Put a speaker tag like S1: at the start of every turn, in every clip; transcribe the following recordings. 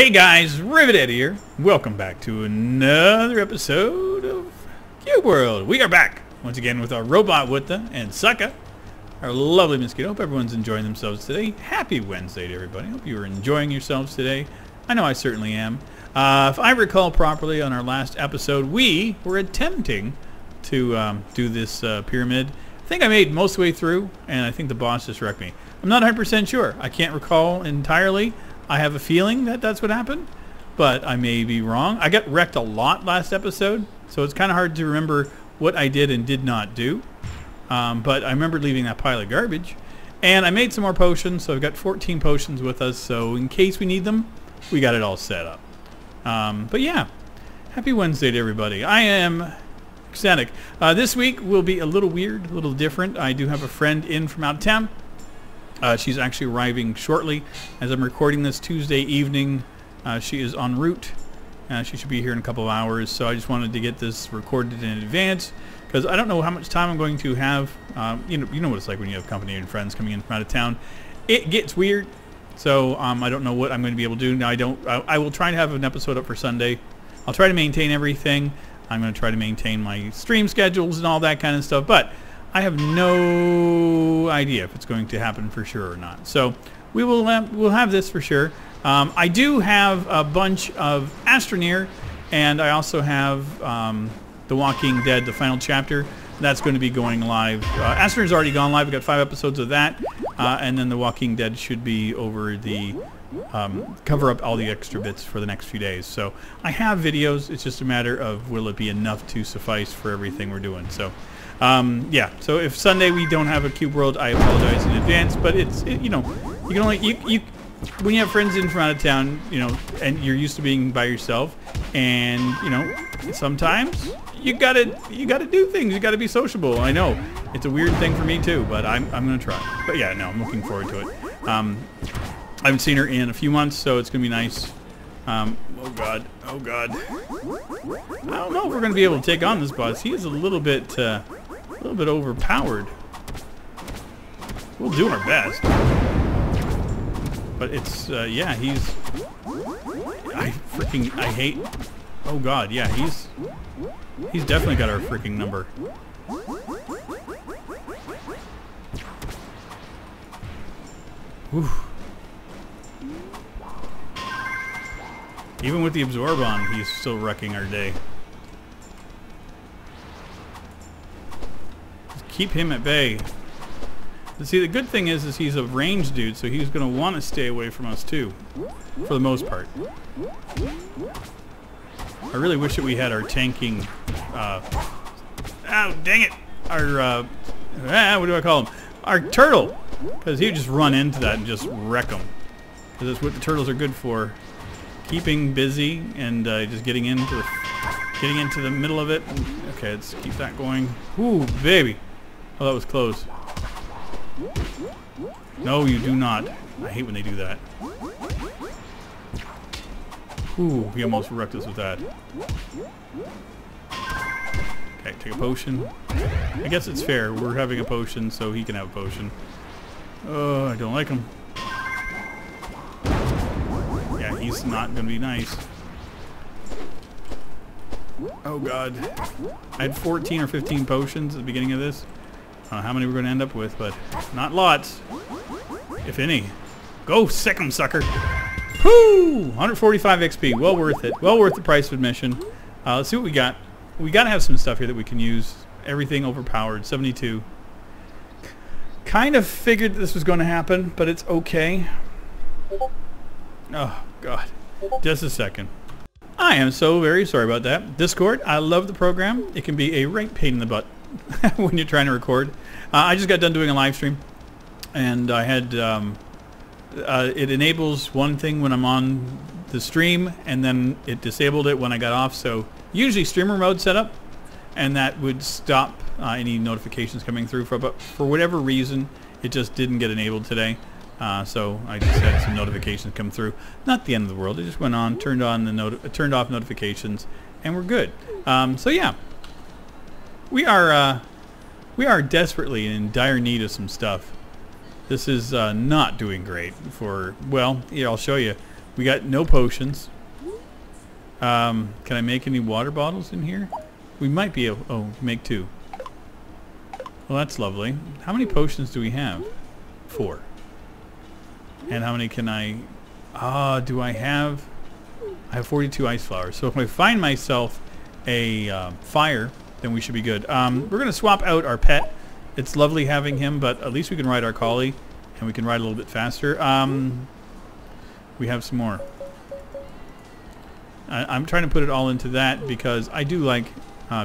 S1: Hey guys, Rivet here. Welcome back to another episode of Cube World. We are back once again with our robot Wutta and Sucka, our lovely mosquito. Hope everyone's enjoying themselves today. Happy Wednesday to everybody. Hope you are enjoying yourselves today. I know I certainly am. If I recall properly, on our last episode, we were attempting to do this pyramid. I think I made most of the way through, and I think the boss just wrecked me. I'm not 100% sure. I can't recall entirely. I have a feeling that that's what happened, but I may be wrong. I got wrecked a lot last episode, so it's kind of hard to remember what I did and did not do. But I remember leaving that pile of garbage. And I made some more potions, so I've got 14 potions with us, so in case we need them, we got it all set up. But yeah, happy Wednesday to everybody. I am ecstatic. This week will be a little weird, a little different. I do have a friend in from out of town. She's actually arriving shortly. As I'm recording this Tuesday evening, she is en route. She should be here in a couple of hours, so I just wanted to get this recorded in advance because I don't know how much time I'm going to have. You know what it's like when you have company and friends coming in from out of town. It gets weird, so I don't know what I'm going to be able to do. Now I will try to have an episode up for Sunday. I'll try to maintain everything. I'm going to try to maintain my stream schedules and all that kind of stuff, but I have no idea if it's going to happen for sure or not. So we'll have this for sure. I do have a bunch of Astroneer, and I also have The Walking Dead, the final chapter. That's going to be going live. Astroneer's already gone live. We've got 5 episodes of that. And then The Walking Dead should be over the... cover up all the extra bits for the next few days. So I have videos. It's just a matter of will it be enough to suffice for everything we're doing. So yeah, so if Sunday we don't have a Cube World, I apologize in advance, but you know, you can only when you have friends in from out of town, you know, and you're used to being by yourself, and you know, sometimes you gotta do things. You gotta be sociable. I know it's a weird thing for me too, but I'm gonna try. But yeah, no, I'm looking forward to it. I haven't seen her in a few months, so it's gonna be nice. Oh god, oh god. I don't know if we're gonna be able to take on this boss. He is a little bit overpowered. We'll do our best, but it's yeah, I hate. Oh god, yeah, he's definitely got our freaking number. Whew. Even with the absorb on, he's still wrecking our day. Just keep him at bay. See, the good thing is he's a ranged dude, so he's going to want to stay away from us too, for the most part. I really wish that we had our tanking... oh, dang it! Our... what do I call him? Our turtle! Because he would just run into that and just wreck them. Because that's what the turtles are good for. Keeping busy and just getting into the middle of it. Okay, let's keep that going. Ooh, baby! Oh, that was close. No, you do not. I hate when they do that. Ooh, he almost wrecked us with that. Okay, take a potion. I guess it's fair. We're having a potion, so he can have a potion. Oh, I don't like him. Yeah, he's not going to be nice. Oh god. I had 14 or 15 potions at the beginning of this. I don't know how many we're going to end up with, but not lots. If any. Go sick 'em, sucker. Whoo! 145 XP. Well worth it. Well worth the price of admission. Let's see what we got. We got to have some stuff here that we can use. Everything overpowered. 72. Kind of figured this was going to happen, but it's okay. Oh, God. Just a second. I am so very sorry about that. Discord, I love the program. It can be a right pain in the butt when you're trying to record. I just got done doing a live stream, and I had... it enables one thing when I'm on the stream, and then it disabled it when I got off, so usually streamer mode set up, and that would stop any notifications coming through. But for whatever reason, it just didn't get enabled today. So I just had some notifications come through. Not the end of the world. It just went on, turned off notifications, and we're good. So yeah, we are desperately in dire need of some stuff. This is not doing great for, well, here, I'll show you. We got no potions. Can I make any water bottles in here? We might be able... Oh, make 2. Well, that's lovely. How many potions do we have? 4. And how many can I... do I have... I have 42 ice flowers. So if I find myself a fire, then we should be good. We're going to swap out our pet. It's lovely having him, but at least we can ride our collie. And we can ride a little bit faster. We have some more. I'm trying to put it all into that because I do like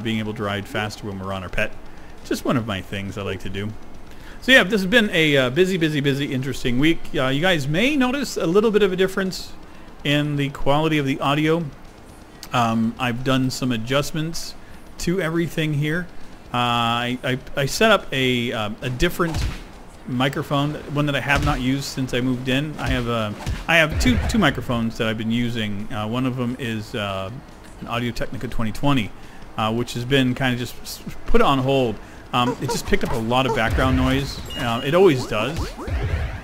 S1: being able to ride faster when we're on our pet. Just one of my things I like to do. So yeah, this has been a busy, interesting week. You guys may notice a little bit of a difference in the quality of the audio. I've done some adjustments to everything here. I set up a different microphone, one that I have not used since I moved in. I have two microphones that I've been using. One of them is an Audio-Technica 2020, which has been kind of just put on hold. It just picked up a lot of background noise. It always does.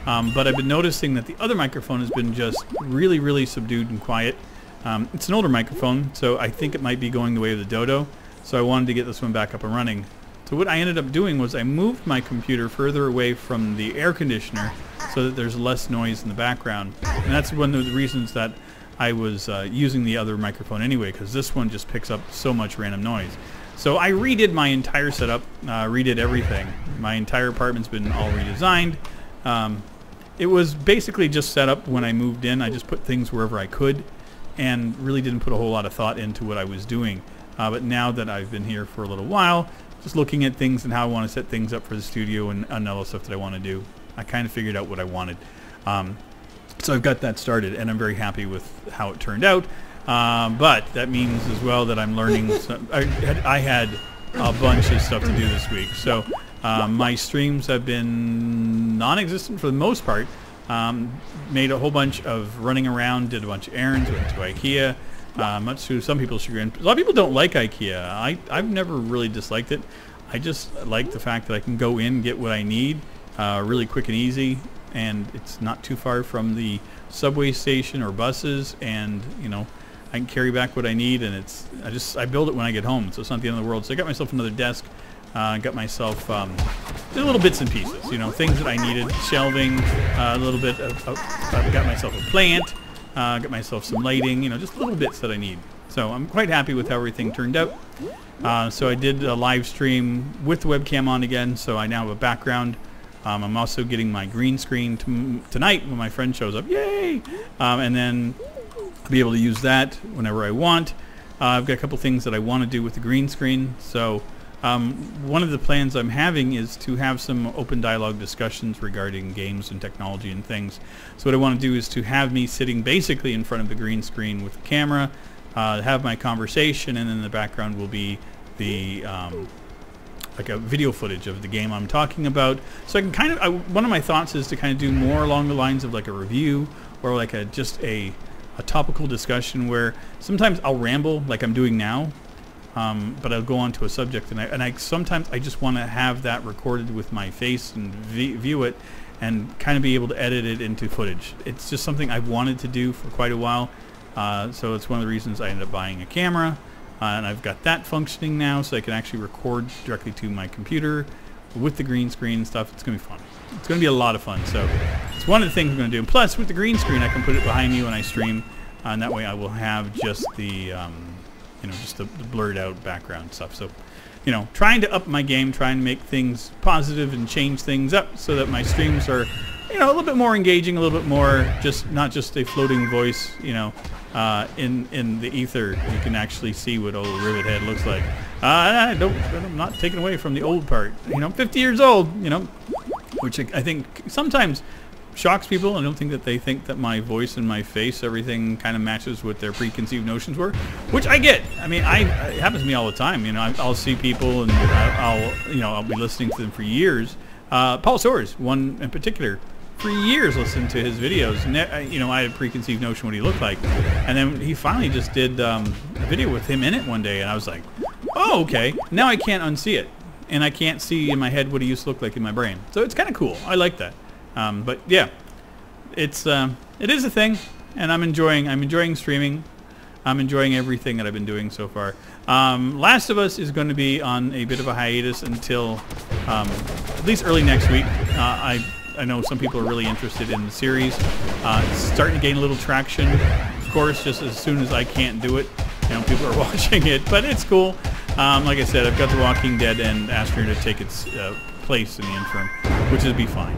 S1: But I've been noticing that the other microphone has been just really subdued and quiet. It's an older microphone, so I think it might be going the way of the Dodo. So I wanted to get this one back up and running. So what I ended up doing was I moved my computer further away from the air conditioner so that there's less noise in the background. And that's one of the reasons that I was using the other microphone anyway, because this one just picks up so much random noise. So I redid my entire setup, redid everything. My entire apartment's been all redesigned. It was basically just set up when I moved in. I just put things wherever I could and really didn't put a whole lot of thought into what I was doing. But now that I've been here for a little while, just looking at things and how I want to set things up for the studio and other stuff that I want to do, I kind of figured out what I wanted. So I've got that started, and I'm very happy with how it turned out. But that means as well that I'm learning. I had a bunch of stuff to do this week. So my streams have been non-existent for the most part. Made a whole bunch of running around, did a bunch of errands, went to IKEA. Much to some people's chagrin. A lot of people don't like IKEA. I've never really disliked it. I just like the fact that I can go in, get what I need, really quick and easy, and it's not too far from the subway station or buses, and you know, I can carry back what I need, and I build it when I get home, so it's not the end of the world. So I got myself another desk, got myself just little bits and pieces, you know, things that I needed, shelving, a little bit of I've got myself a plant. Got myself some lighting, you know, just little bits that I need. So I'm quite happy with how everything turned out. So I did a live stream with the webcam on again, so I now have a background. I'm also getting my green screen tonight when my friend shows up. Yay! And then I'll be able to use that whenever I want. I've got a couple things that I want to do with the green screen. So one of the plans I'm having is to have some open dialogue discussions regarding games and technology and things. So what I want to do is to have me sitting basically in front of the green screen with the camera, have my conversation, and then in the background will be the like a video footage of the game I'm talking about. So I can kind of, one of my thoughts is to kind of do more along the lines of like a review or like just a topical discussion where sometimes I'll ramble like I'm doing now. But I'll go on to a subject, and I sometimes I just want to have that recorded with my face and view it, and kind of be able to edit it into footage. It's just something I've wanted to do for quite a while, so it's one of the reasons I ended up buying a camera, and I've got that functioning now, so I can actually record directly to my computer with the green screen and stuff. It's going to be fun. It's going to be a lot of fun. So it's one of the things I'm going to do. And plus, with the green screen, I can put it behind me when I stream, and that way I will have just the you know, just the blurred out background stuff. So, you know, trying to up my game, trying to make things positive and change things up so that my streams are, you know, a little bit more engaging, a little bit more just not just a floating voice, you know, in the ether. You can actually see what old Rivet head looks like. I'm not taking away from the old part. You know, I'm 50 years old, you know, which I think sometimes shocks people. I don't think that they think that my voice and my face, everything kind of matches what their preconceived notions were, which I get. I mean, it happens to me all the time. You know, I'll see people and I'll be listening to them for years. Paul Soares, one in particular, for years listened to his videos. And, you know, I had a preconceived notion what he looked like, and then he finally just did a video with him in it one day, and I was like, oh, okay. Now I can't unsee it, and I can't see in my head what he used to look like in my brain. So it's kind of cool. I like that. But yeah, it is a thing. and I'm enjoying streaming. I'm enjoying everything that I've been doing so far. Last of Us is going to be on a bit of a hiatus until at least early next week. I know some people are really interested in the series. It's starting to gain a little traction. Of course, just as soon as I can't do it, people are watching it, but it's cool. Like I said, I've got The Walking Dead and Asher to take its place in the interim, which would be fine.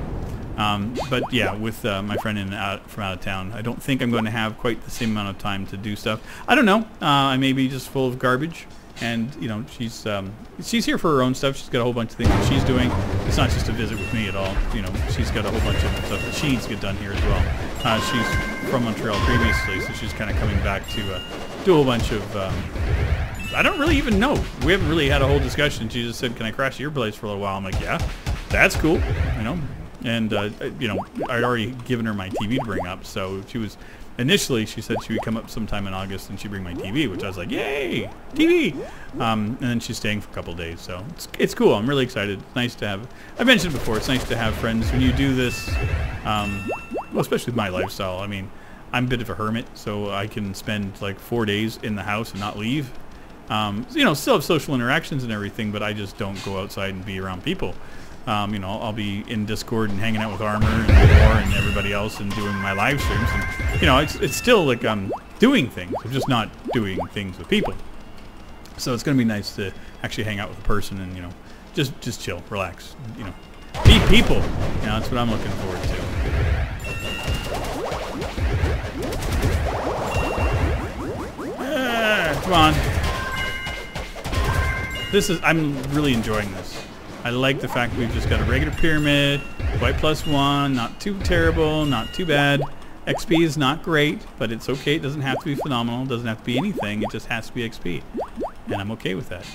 S1: But yeah, with my friend from out of town, I don't think I'm going to have quite the same amount of time to do stuff. I don't know. I may be just full of garbage, and she's here for her own stuff. She's got a whole bunch of things that she's doing. It's not just a visit with me at all. She's got a whole bunch of stuff that she needs to get done here as well. She's from Montreal previously, so she's kind of coming back to do a whole bunch of. I don't really even know. We haven't really had a whole discussion. She just said, "Can I crash at your place for a little while?" I'm like, "Yeah, that's cool." And, I'd already given her my TV to bring up, so initially she said she would come up sometime in August and she'd bring my TV, which I was like, yay, TV! And then she's staying for a couple of days, so it's cool. I'm really excited. It's nice to have, I mentioned before, it's nice to have friends when you do this, well, especially with my lifestyle. I mean, I'm a bit of a hermit, so I can spend like 4 days in the house and not leave. Still have social interactions and everything, but I just don't go outside and be around people. I'll be in Discord and hanging out with Armor and War and everybody else and doing my live streams. And, it's still like I'm doing things. I'm just not doing things with people. So it's going to be nice to actually hang out with a person and, just chill, relax, be people. That's what I'm looking forward to. Come on. I'm really enjoying this. I like the fact that we've just got a regular pyramid, white +1, not too terrible, not too bad. XP is not great, but it's okay. It doesn't have to be phenomenal. It doesn't have to be anything. It just has to be XP. And I'm okay with that.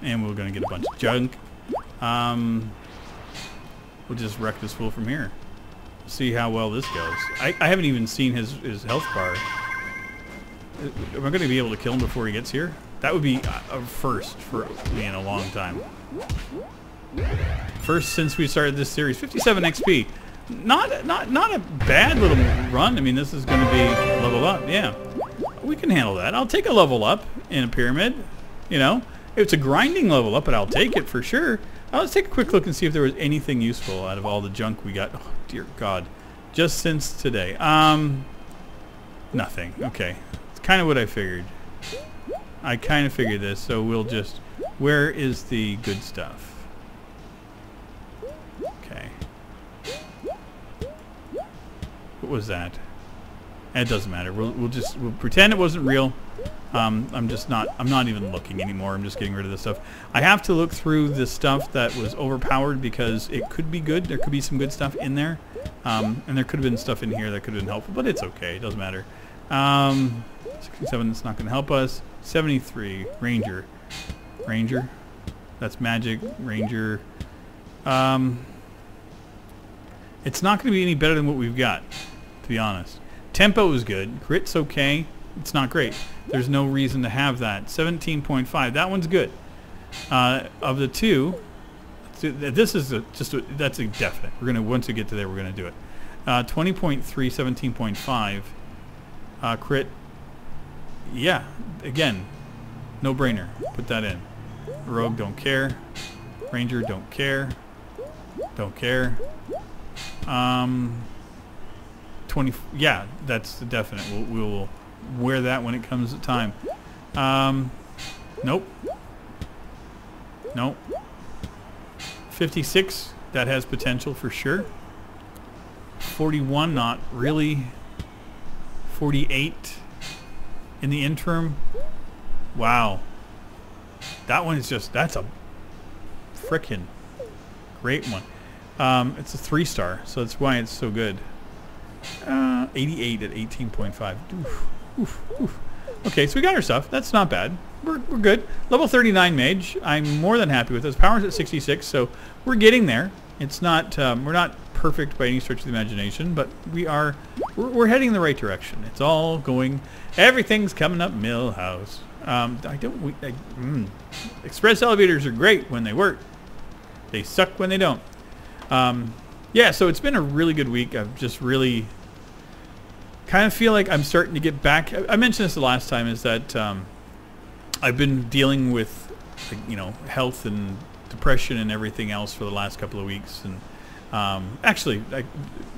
S1: And we're going to get a bunch of junk. We'll just wreck this fool from here. See how well this goes. I haven't even seen his health bar. Am I going to be able to kill him before he gets here? That would be a first for me in a long time. First since we started this series. 57 XP. Not a bad little run. I mean, this is going to be level up. Yeah, we can handle that. I'll take a level up in a pyramid. It's a grinding level up, but I'll take it for sure. Let's take a quick look and see if there was anything useful out of all the junk we got. Oh, dear God. Just since today. Nothing. Okay. It's kind of what I figured. I kind of figured this, so we'll just... Where is the good stuff? Okay. What was that? It doesn't matter. We'll pretend it wasn't real. I'm not even looking anymore. I'm just getting rid of this stuff. I have to look through the stuff that was overpowered because it could be good. There could be some good stuff in there. And there could have been stuff in here that could have been helpful, but it's okay. It doesn't matter. 67, that's not going to help us. 73, Ranger. That's magic. Ranger. It's not going to be any better than what we've got, to be honest. Tempo is good. Crit's okay. It's not great. There's no reason to have that. 17.5. That one's good. Of the two, this is that's a definite. We're gonna once we get to there, we're gonna do it. 20.3, 17.5. Crit. Yeah. Again, no brainer. Put that in. Rogue, don't care. Ranger, don't care. Don't care. 20. Yeah, that's the definite. We'll wear that when it comes to time. Nope. 56, that has potential for sure. 41, not really. 48 in the interim. Wow. That one is just, that's a frickin' great one. It's a 3-star, so that's why it's so good. 88 at 18.5. Oof. Okay, so we got our stuff. That's not bad. We're good. Level 39 mage. I'm more than happy with this. Power's at 66, so we're getting there. It's not we're not perfect by any stretch of the imagination, but we're heading in the right direction. It's all going. Everything's coming up Millhouse. Express elevators are great when they work. They suck when they don't. Yeah, so it's been a really good week. I've just really kind of feel like I'm starting to get back. I mentioned this the last time, is that I've been dealing with, health and depression and everything else for the last couple of weeks, and actually,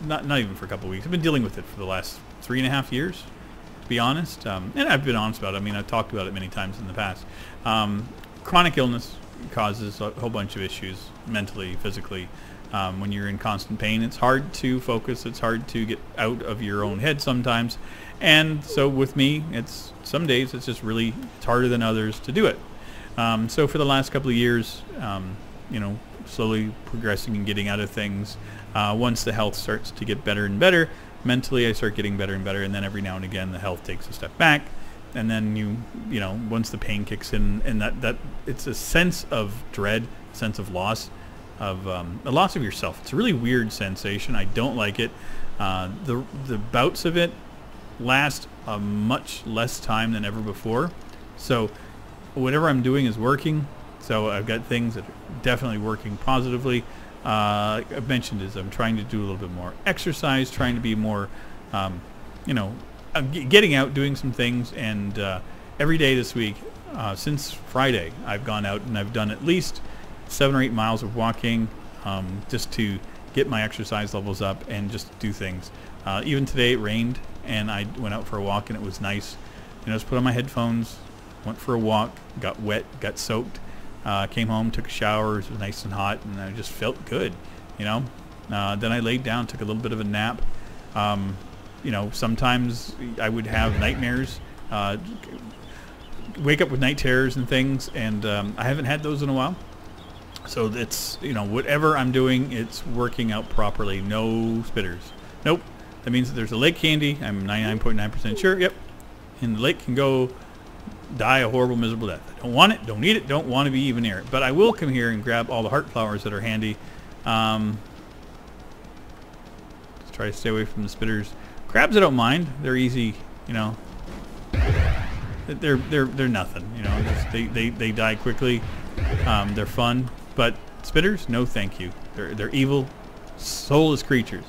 S1: not even for a couple of weeks. I've been dealing with it for the last 3.5 years, to be honest. And I've been honest about it. I mean, I've talked about it many times in the past. Chronic illness causes a whole bunch of issues, mentally, physically. When you're in constant pain, it's hard to focus. It's hard to get out of your own head sometimes. And so with me, some days it's just really, it's harder than others to do it. So for the last couple of years, slowly progressing and getting out of things. Once the health starts to get better and better, mentally I start getting better and better, and then every now and again the health takes a step back, and then once the pain kicks in, and that it's a sense of dread, sense of loss, of a loss of yourself. It's a really weird sensation. I don't like it. The bouts of it last a much less time than ever before. So whatever I'm doing is working. So I've got things that are definitely working positively. I've mentioned is I'm trying to do a little bit more exercise, trying to be more, getting out, doing some things, and every day this week, since Friday, I've gone out and I've done at least 7 or 8 miles of walking, just to get my exercise levels up and just do things. Even today it rained, and I went out for a walk, and it was nice. Just put on my headphones, went for a walk, got wet, got soaked. Came home, took a shower. It was nice and hot, and I just felt good, Then I laid down, took a little bit of a nap. Sometimes I would have nightmares, wake up with night terrors and things, and I haven't had those in a while. So it's, whatever I'm doing, it's working out properly. No spitters. Nope. That means that there's a lake handy. I'm 99.9% sure. Yep. And the lake can go die a horrible, miserable death. I don't want it, don't need it, don't want to be even near it. But I will come here and grab all the heart flowers that are handy. Just try to stay away from the spitters. Crabs I don't mind. They're easy, They're nothing, They die quickly. They're fun. But spitters, no thank you. They're evil, soulless creatures,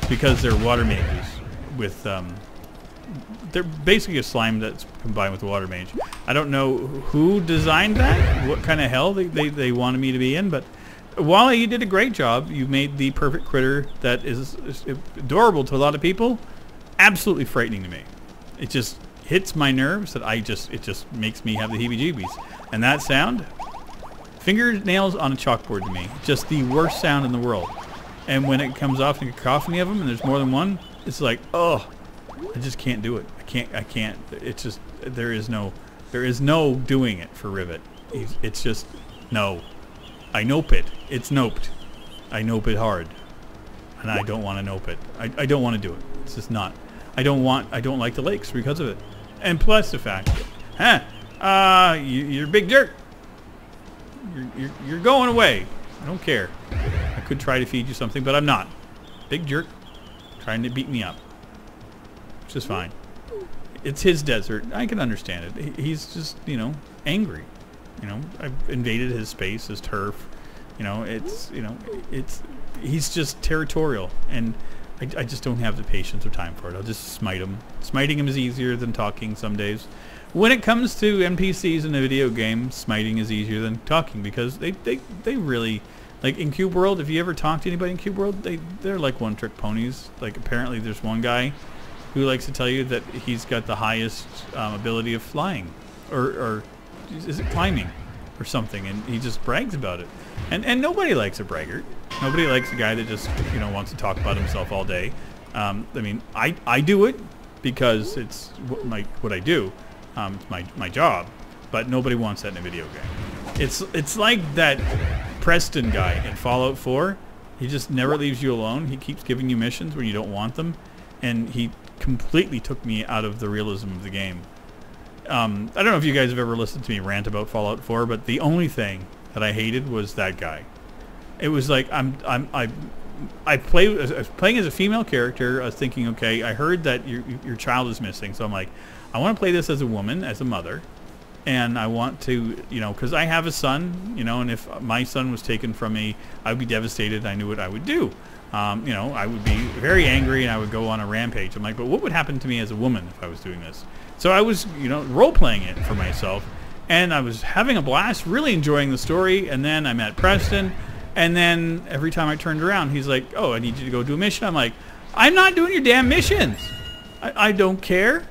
S1: because they're water mages with they're basically a slime that's combined with a water mage. I don't know who designed that, what kind of hell they wanted me to be in, but Wally, you did a great job. You made the perfect critter that is adorable to a lot of people, absolutely frightening to me. It just hits my nerves that it just makes me have the heebie-jeebies. And that sound, fingernails on a chalkboard to me, just the worst sound in the world. And when it comes off in a cacophony of them, and there's more than one, it's like, oh, I just can't do it. I can't. It's just, there is no doing it for Rivet. It's just, no. I nope it. It's noped. I nope it hard. And I don't want to nope it. I don't want to do it. It's just not. I don't like the lakes because of it. And plus the fact, you're a big jerk. You're going away. I don't care. I could try to feed you something, but I'm not. Big jerk trying to beat me up. Which is fine. It's his desert. I can understand it. He's just, angry. I've invaded his space, his turf. He's just territorial, and I just don't have the patience or time for it. I'll just smite him. Smiting him is easier than talking some days. When it comes to NPCs in a video game, smiting is easier than talking, because they really, like in Cube World, if you ever talk to anybody in Cube World, they're like one-trick ponies. Like apparently there's one guy who likes to tell you that he's got the highest ability of flying, or is it climbing or something, and he just brags about it. And nobody likes a braggart. Nobody likes a guy that just wants to talk about himself all day. I do it because it's what I do. It's my job. But nobody wants that in a video game. It's like that Preston guy in Fallout 4. He just never leaves you alone. He keeps giving you missions when you don't want them, and he completely took me out of the realism of the game. I don't know if you guys have ever listened to me rant about Fallout 4, but the only thing that I hated was that guy. It was like I was playing as a female character. I was thinking, okay, I heard that your child is missing, so I'm like, I want to play this as a woman, as a mother, And I want to, you know, because I have a son, you know, and if my son was taken from me, I would be devastated. I knew what I would do. You know, I would be very angry and I would go on a rampage. I'm like, but what would happen to me as a woman if I was doing this? So I was, you know, role-playing it for myself. And I was having a blast, really enjoying the story. And then I met Preston. And then every time I turned around, he's like, oh, I need you to go do a mission. I'm like, I'm not doing your damn missions. I don't care.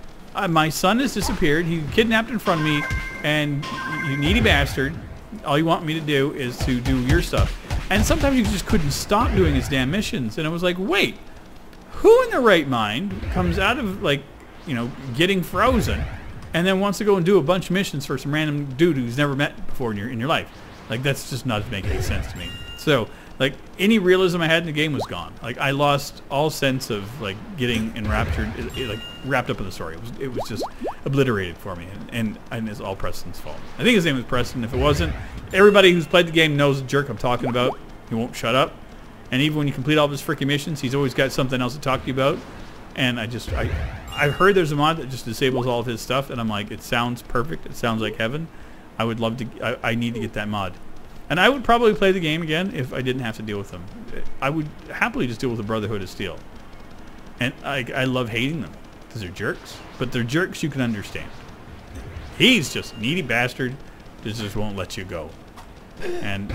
S1: My son has disappeared. He kidnapped in front of me. And you needy bastard, all you want me to do is to do your stuff. And sometimes you just couldn't stop doing his damn missions. And I was like, wait, who in their right mind comes out of, like, you know, getting frozen and then wants to go and do a bunch of missions for some random dude who's never met before in your life? Like, that's just not making any sense to me. So, like, any realism I had in the game was gone. Like, I lost all sense of, like, getting enraptured, like, wrapped up in the story. It was just obliterated for me, and it's all Preston's fault. I think his name was Preston. If it wasn't, everybody who's played the game knows the jerk I'm talking about. He won't shut up. And even when you complete all of his freaking missions, he's always got something else to talk to you about. And I've heard there's a mod that just disables all of his stuff, and I'm like, it sounds perfect. It sounds like heaven. I would love to. I need to get that mod. And I would probably play the game again if I didn't have to deal with them. I would happily just deal with the Brotherhood of Steel. And I love hating them because they're jerks. But they're jerks you can understand. He's just a needy bastard that just won't let you go. And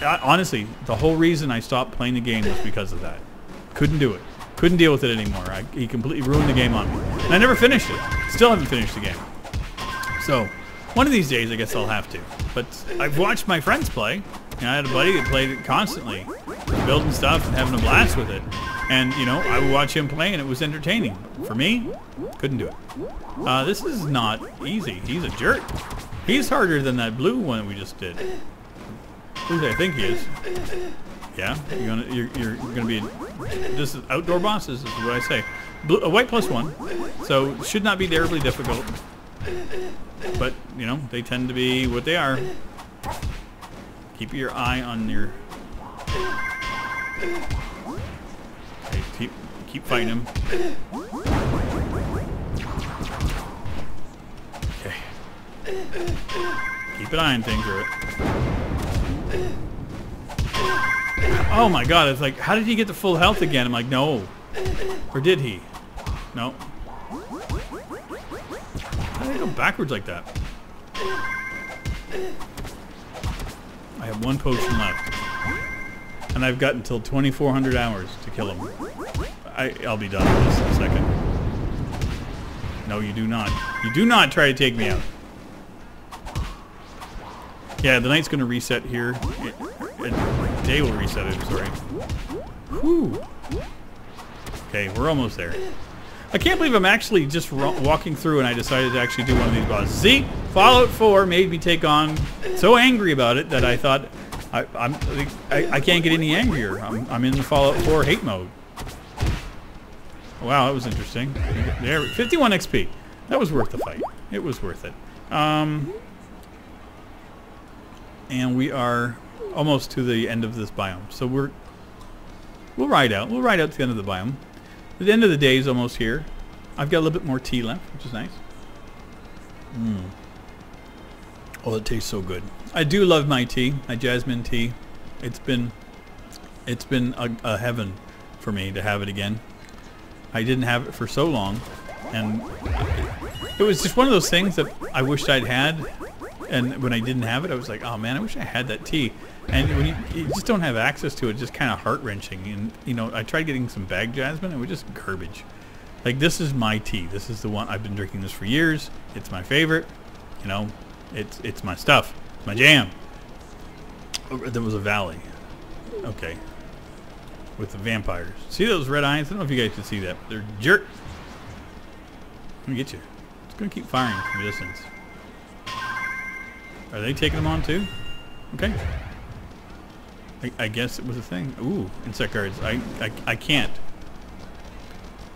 S1: honestly, the whole reason I stopped playing the game was because of that. Couldn't do it. Couldn't deal with it anymore. He completely ruined the game on me. And I never finished it. Still haven't finished the game. So, one of these days I guess I'll have to. But I've watched my friends play. You know, I had a buddy that played it constantly. Building stuff and having a blast with it. And, you know, I would watch him play and it was entertaining. For me, couldn't do it. This is not easy. He's a jerk. He's harder than that blue one we just did. Who I think he is. Yeah, you're gonna be. This is outdoor bosses. Is what I say. A white +1, so should not be terribly difficult. But you know they tend to be what they are. Keep your eye on your. Okay, keep fighting him. Okay. Keep an eye on things, Rivet. Oh my god, it's like, how did he get to full health again? I'm like, no. Or did he? No. How did he go backwards like that? I have one potion left. And I've got until 2,400 hours to kill him. I'll be done with this in a second. No, you do not. You do not try to take me out. Yeah, the night's going to reset here. Day will reset it, sorry. Whew. Okay, we're almost there. I can't believe I'm actually just walking through and I decided to actually do one of these bosses. See? Fallout 4 made me take on... So angry about it that I thought... I can't get any angrier. I'm in the Fallout 4 hate mode. Wow, that was interesting. There, 51 XP. That was worth the fight. It was worth it. And we are almost to the end of this biome. So we'll ride out. We'll ride out to the end of the biome. The end of the day is almost here. I've got a little bit more tea left, which is nice. Oh, it tastes so good. I do love my tea, my jasmine tea. It's been a heaven for me to have it again. I didn't have it for so long, and it was just one of those things that I wished I'd had. And when I didn't have it, I was like, oh man, I wish I had that tea. And when you just don't have access to it, it's just kind of heart-wrenching. And, you know, I tried getting some bag jasmine, and it was just garbage. Like, this is my tea. This is the one. I've been drinking this for years. It's my favorite. You know, it's my stuff. It's my jam. Oh, there was a valley. Okay. With the vampires. See those red eyes? I don't know if you guys can see that. They're jerk. Let me get you. It's going to keep firing from a distance. Are they taking them on too? Okay. I guess it was a thing. Ooh, insect guards. I can't.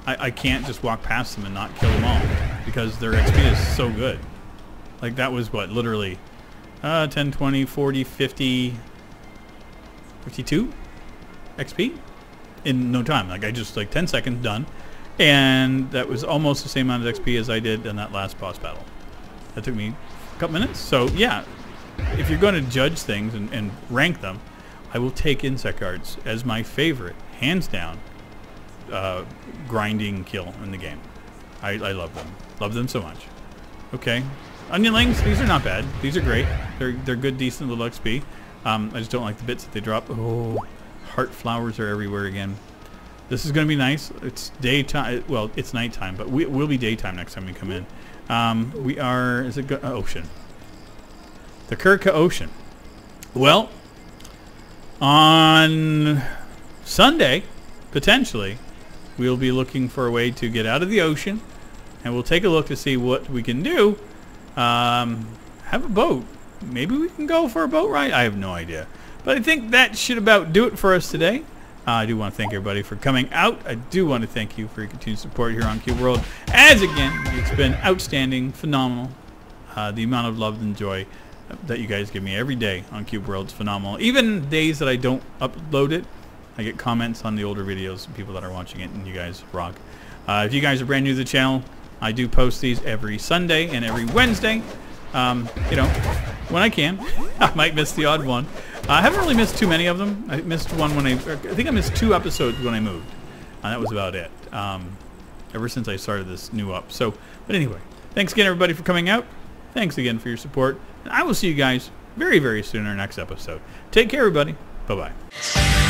S1: I can't just walk past them and not kill them all because their XP is so good. Like that was what, literally 10, 20, 40, 50, 52 XP in no time. Like I just like 10 seconds done. And that was almost the same amount of XP as I did in that last boss battle. That took me couple minutes. So yeah, if you're going to judge things and rank them, I will take insect guards as my favorite, hands down, grinding kill in the game. I love them. Love them so much. Okay. Onionlings, these are not bad. These are great. They're good, decent little XP. I just don't like the bits that they drop. Oh, heart flowers are everywhere again. This is going to be nice. It's daytime. Well, it's nighttime, but we'll be daytime next time we come in. We are... Is it... Ocean. The Kurka Ocean. Well, on Sunday, potentially, we'll be looking for a way to get out of the ocean, and we'll take a look to see what we can do. Have a boat. Maybe we can go for a boat ride. I have no idea. But I think that should about do it for us today. I do want to thank everybody for coming out. I do want to thank you for your continued support here on Cube World. As again, it's been outstanding, phenomenal. The amount of love and joy that you guys give me every day on Cube World is phenomenal. Even days that I don't upload it, I get comments on the older videos from people that are watching it, and you guys rock. If you guys are brand new to the channel, I do post these every Sunday and every Wednesday. You know, when I can. I might miss the odd one. I haven't really missed too many of them. I missed one when I think I missed 2 episodes when I moved. That was about it. Ever since I started this new up. So, but anyway, thanks again everybody for coming out. Thanks again for your support. And I will see you guys very, very soon in our next episode. Take care everybody. Bye-bye.